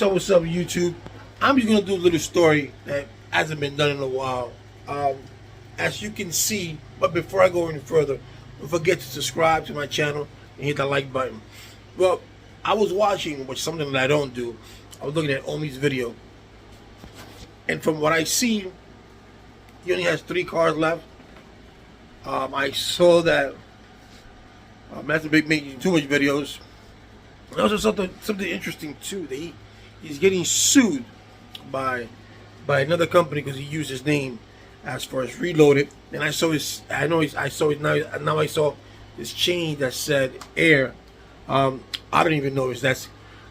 what's up, YouTube? I'm just gonna do a little story that hasn't been done in a while. As you can see, but before I go any further, don't forget to subscribe to my channel and hit the like button. Well, I was watching, which is something that I don't do. I was looking at Omi's video, and from what I see, he only has 3 cars left. I saw that after making too much videos. And also something interesting too. That he's getting sued by another company because he used his name as far as Reloaded. And I saw his. I saw it now. Now I saw this chain that said Air. I don't even know if that's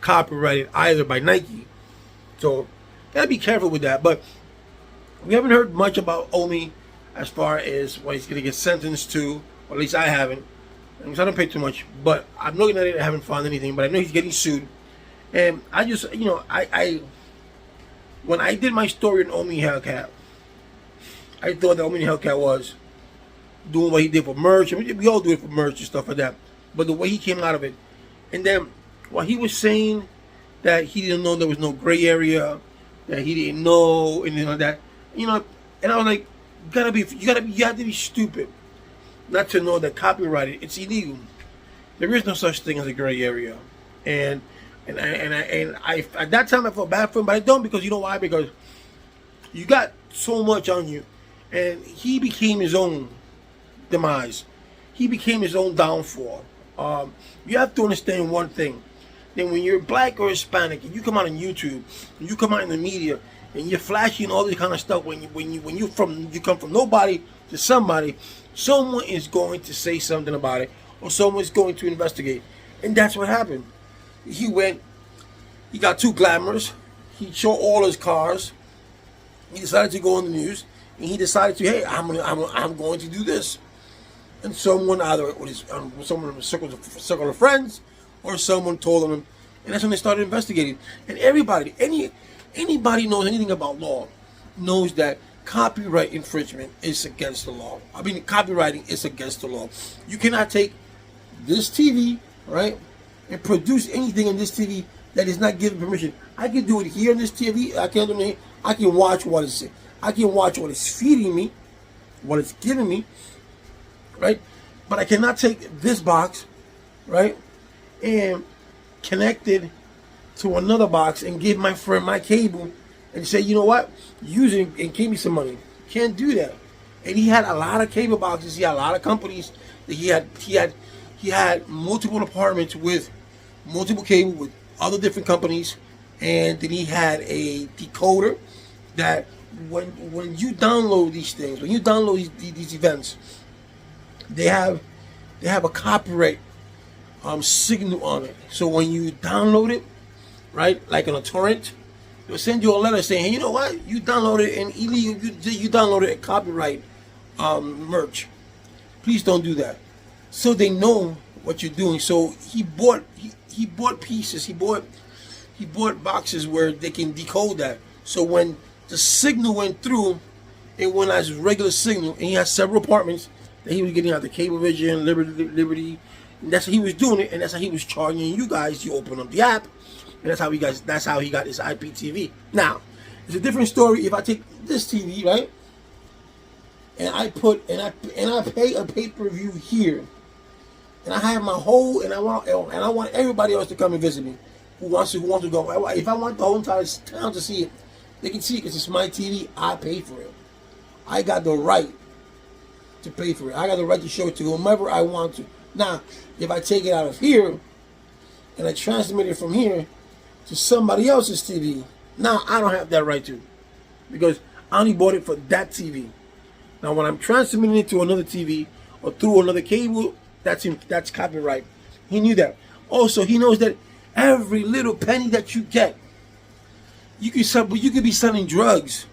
copyrighted either by Nike. So gotta be careful with that. But we haven't heard much about Omi as far as what he's gonna get sentenced to, or at least I haven't. Because I don't pay too much, but I'm looking at it. I haven't found anything, but I know he's getting sued. And I just, I when I did my story on Omi Hellcat, I thought that Omi Hellcat was doing what he did for merch. I mean, we all do it for merch and stuff like that. But the way he came out of it, and then while he was saying that he didn't know there was no gray area, that he didn't know anything like that, and I was like, you have to be stupid not to know that copyrighted, it's illegal. There is no such thing as a gray area, and I at that time I felt bad for him, but I don't, because you know why? Because you got so much on you, and he became his own demise. He became his own downfall. You have to understand one thing: that when you're black or Hispanic and you come out on YouTube, and you come out in the media, and you're flashing all this kind of stuff, when you come from nobody to somebody, someone is going to say something about it, or someone's going to investigate. And that's what happened. He got too glamorous. He showed all his cars. He decided to go on the news, and he decided to, hey, I'm going to do this. And someone, either with someone in a circle of friends, or someone told him, and that's when they started investigating. And anybody knows anything about law knows that copyright infringement is against the law. I mean, copywriting is against the law. You cannot take this TV, right, and produce anything in this TV that is not given permission. I can do it here on this TV. I can watch what it's. I can watch what it's feeding me, what it's giving me, right? But I cannot take this box, right, and connect it to another box and give my friend my cable and say, you know what, use it and give me some money. Can't do that. And he had a lot of cable boxes. He had a lot of companies that he had multiple apartments with multiple cable with other different companies. And then he had a decoder that when you download these things, when you download these events, they have a copyright signal on it. So when you download it, right, like on a torrent, they'll send you a letter saying, hey, you know what? You downloaded an illegal, you downloaded a copyright merch. Please don't do that. So they know what you're doing. So he bought pieces. He bought boxes where they can decode that. So when the signal went through, it went as a regular signal, and he had several apartments that he was getting out the Cablevision, Liberty. And that's how he was doing it, and that's how he was charging you guys. You open up the app. And that's how he got his IPTV. Now, it's a different story if I take this TV, right? And I pay a pay-per-view here. And I have my whole, and I want everybody else to come and visit me who wants to go. If I want the whole entire town to see it, they can see it because it's my TV. I pay for it. I got the right to pay for it. I got the right to show it to whomever I want to. Now, if I take it out of here and I transmit it from here to somebody else's TV, now I don't have that right to, because I only bought it for that TV. Now when I'm transmitting it to another TV or through another cable, that's copyright. He knew that. Also, he knows that every little penny that you get, you could be selling drugs.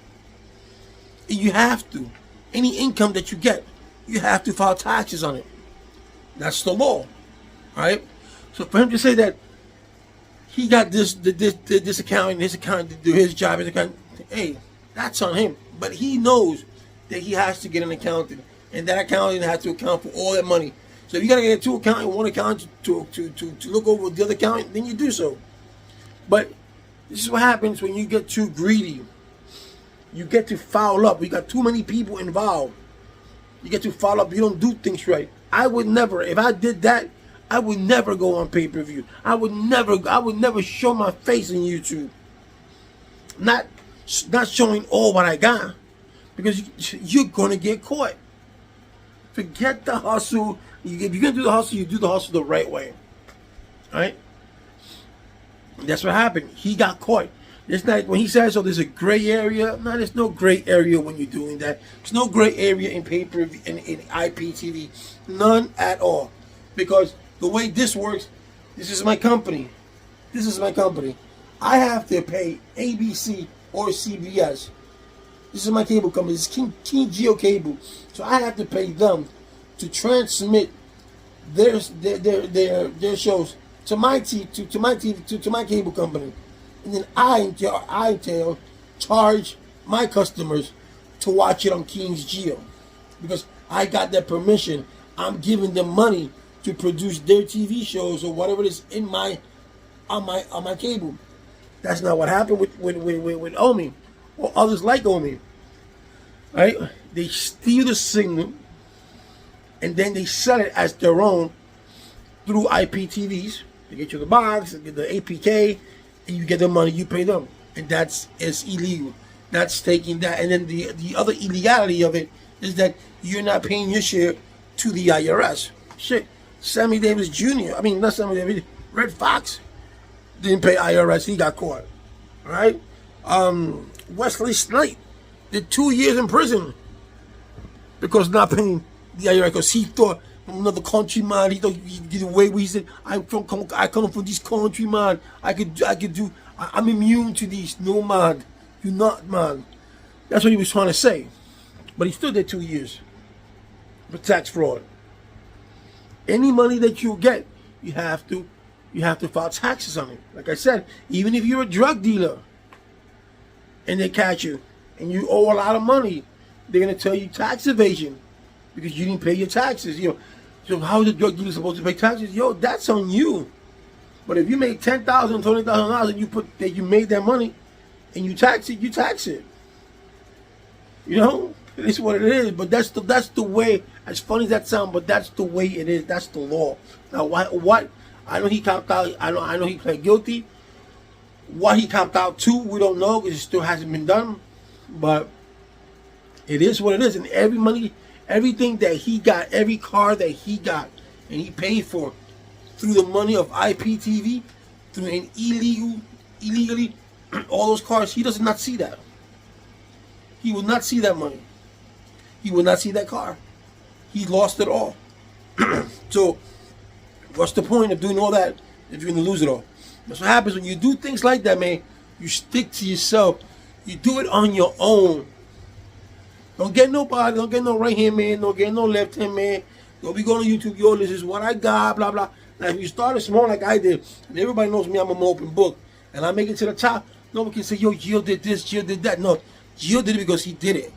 And you have to. Any income that you get, you have to file taxes on it. That's the law. All right? So for him to say that he got this account and this account to do his job, hey, that's on him. But he knows that he has to get an accountant, and that accountant has to account for all that money. So if you got to get 2 accountants, one accountant to look over the other accountant, then you do so. But This is what happens when you get too greedy. You get to foul up. You got too many people involved. You get to foul up. You don't do things right. I would never, if I did that, I would never go on pay-per-view. I would never show my face in YouTube. Not showing all what I got, because you're gonna get caught. Forget the hustle. If you're gonna do the hustle, you do the hustle the right way. All right? That's what happened. He got caught. It's not when he says, "Oh, there's a gray area." No, there's no gray area when you're doing that. There's no gray area in pay-per-view in IPTV. None at all. Because the way this works, this is my company. This is my company. I have to pay ABC or CBS. This is my cable company. This is King Geo Cable. So I have to pay them to transmit their shows to my cable company, and then I charge my customers to watch it on King's Geo, because I got their permission. I'm giving them money to produce their TV shows or whatever it is on my cable. That's not what happened with Omi or others like Omi. Right? They steal the signal and then they sell it as their own through IPTVs. They get you the box, they get the APK, and you get the money, you pay them. And it's illegal. That's taking that. And then the other illegality of it is that you're not paying your share to the IRS. Shit. Sammy Davis Jr., not Sammy Davis, Red Fox didn't pay IRS. He got caught. All right? Wesley Snipes did 2 years in prison because not paying the IRS, because he thought another country man. He thought he did away with. He said, I come from this country, man. I'm immune to these. No, man, you're not, man. That's what he was trying to say. But he still did 2 years for tax fraud. Any money that you get, you have to file taxes on it. Like I said, even if you're a drug dealer and they catch you and you owe a lot of money, they're gonna tell you tax evasion because you didn't pay your taxes. So how is the drug dealer supposed to pay taxes? That's on you. But if you make $10,000, $20,000 and you put that you made that money and you tax it, you tax it. It's what it is. But that's the way. As funny as that sounds, but that's the way it is. That's the law. Now, what? I know he copped out. I know he pled guilty. What he copped out to, we don't know, because it still hasn't been done. But it is what it is. And everything that he got, every car that he got, and he paid for through the money of IPTV, through an illegally, all those cars, he does not see that. He will not see that money. He will not see that car. He lost it all. So, what's the point of doing all that if you're going to lose it all? That's what happens when you do things like that, man. You stick to yourself. You do it on your own. Don't get nobody. Don't get no right hand man. Don't get no left hand man. Don't be going to YouTube. This is what I got. Blah blah. Now, if you started small like I did, and everybody knows me, I'm an open book, and I make it to the top, nobody can say, Gio did this, Gio did that. No, Gio did it because he did it.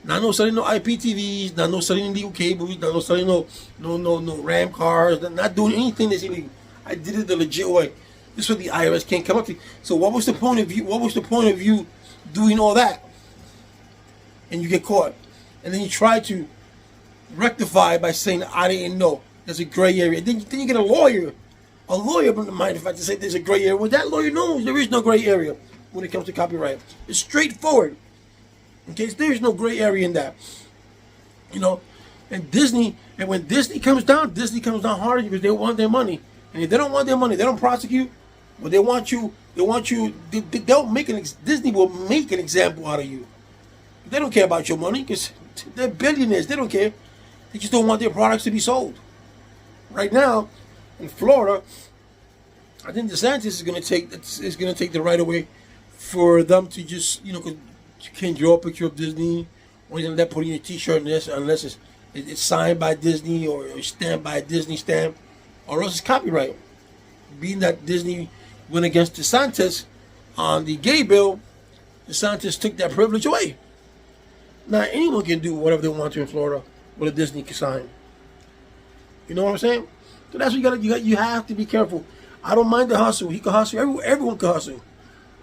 Not no selling no IPTVs, not no selling illegal cables, not no selling no RAM cars, not doing anything that's illegal. I did it the legit way. This is what the IRS can't come up to. So what was the point of you? What was the point of you doing all that? And you get caught, and then you try to rectify by saying I didn't know. There's a gray area. Then you get a lawyer from the mind of fact to say there's a gray area. Well, that lawyer knows there is no gray area when it comes to copyright. It's straightforward. Okay, so there's no gray area in that. And Disney, and when Disney comes down harder because they want their money. And if they don't want their money, they don't prosecute. But they want you. They'll make Disney will make an example out of you. They don't care about your money because they're billionaires. They don't care. They just don't want their products to be sold. Right now, in Florida, I think DeSantis is going to take the right away for them to just cause you can't draw a picture of Disney or anything like that, put in your T-shirt unless it's signed by Disney or stamped by a Disney stamp, or else it's copyright. Being that Disney went against DeSantis on the gay bill, DeSantis took that privilege away. Now anyone can do whatever they want to in Florida with a Disney sign. You know what I'm saying? So that's what you have to be careful. I don't mind the hustle. He can hustle. Everyone can hustle.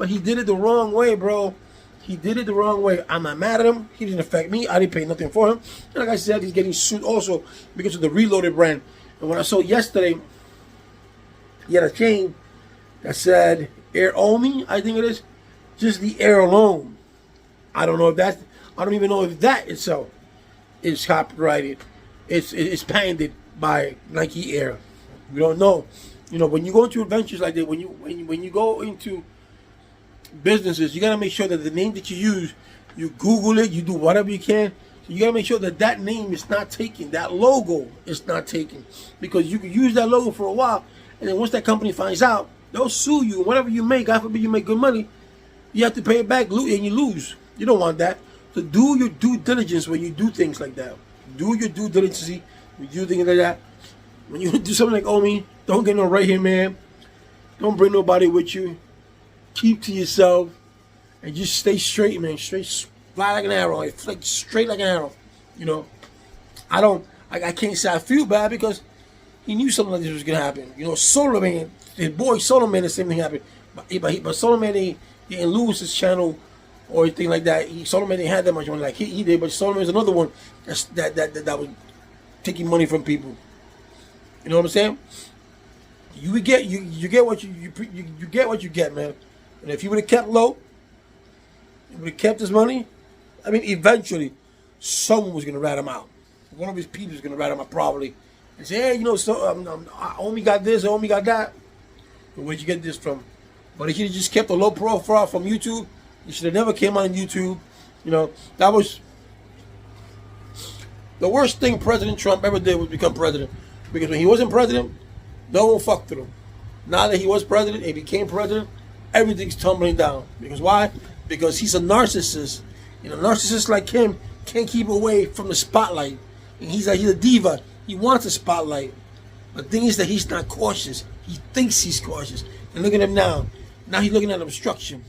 But he did it the wrong way, bro. He did it the wrong way. I'm not mad at him. He didn't affect me. I didn't pay nothing for him. And like I said, he's getting sued also because of the Reloaded brand. And when I saw yesterday, he had a chain that said Air Only, I think it is. Just the Air alone. I don't know if that's, I don't even know if that itself is copyrighted. It's patented by Nike Air. We don't know. You know, when you go into adventures like that, when you go into businesses, you gotta make sure that the name that you use, you Google it, you do whatever you can. So you gotta make sure that that name is not taken, that logo is not taken, because you can use that logo for a while, and then once that company finds out, they'll sue you. Whatever you make, God forbid you make good money, you have to pay it back, and you lose. You don't want that. So do your due diligence when you do things like that. Do your due diligence when you do things like that. When you do something like Omi, don't get no right here, man. Don't bring nobody with you. Keep to yourself and just stay straight, man. Straight, fly like an arrow. Like straight like an arrow. You know, I can't say I feel bad because he knew something like this was gonna happen. You know, Solar Man, his boy Solar Man, the same thing happened. But Solar Man didn't lose his channel or anything like that. Solar Man didn't have that much money like he did. But Solar Man is another one that was taking money from people. You know what I'm saying? You get what you get what you get, man. And if he would have kept low, he would have kept his money. I mean, eventually, someone was gonna rat him out. One of his people was gonna rat him out probably, and say, "Hey, you know, so I only got this, I only got that. And where'd you get this from?" But if he just kept a low profile from YouTube, he should have never came on YouTube. You know, that was the worst thing President Trump ever did was become president. Because when he wasn't president, no one fucked with him. Now that he was president and became president, everything's tumbling down. Because why? Because he's a narcissist. You know, narcissists like him can't keep away from the spotlight. And he's a diva. He wants a spotlight. But the thing is that he's not cautious. He thinks he's cautious. And look at him now. Now he's looking at obstruction.